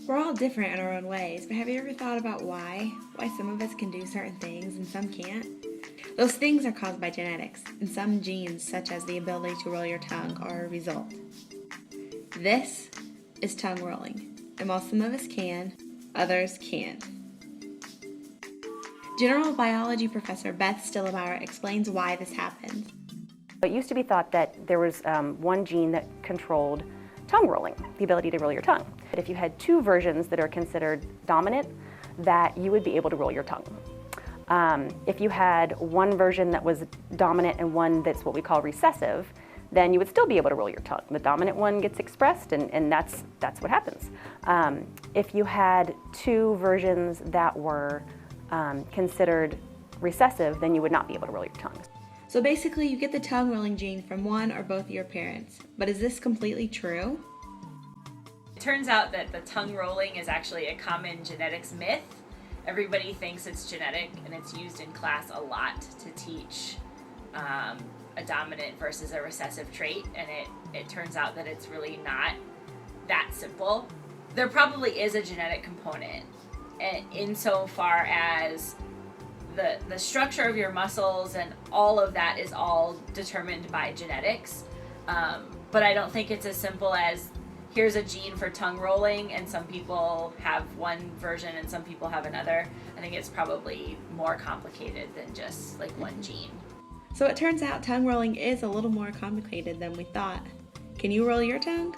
We're all different in our own ways, but have you ever thought about why? Why some of us can do certain things and some can't? Those things are caused by genetics, and some genes, such as the ability to roll your tongue, are a result. This is tongue rolling, and while some of us can, others can't. General biology professor Beth Stillebauer explains why this happens. It used to be thought that there was one gene that controlled tongue rolling, the ability to roll your tongue. But if you had two versions that are considered dominant, that you would be able to roll your tongue. If you had one version that was dominant and one that's what we call recessive, then you would still be able to roll your tongue. The dominant one gets expressed, and that's what happens. If you had two versions that were considered recessive, then you would not be able to roll your tongue. So basically, you get the tongue rolling gene from one or both of your parents. But is this completely true? It turns out that the tongue rolling is actually a common genetics myth. Everybody thinks it's genetic, and it's used in class a lot to teach a dominant versus a recessive trait, and it turns out that it's really not that simple. There probably is a genetic component, and insofar as the structure of your muscles and all of that is all determined by genetics. But I don't think it's as simple as here's a gene for tongue rolling and some people have one version and some people have another. I think it's probably more complicated than just like one gene. So it turns out tongue rolling is a little more complicated than we thought. Can you roll your tongue?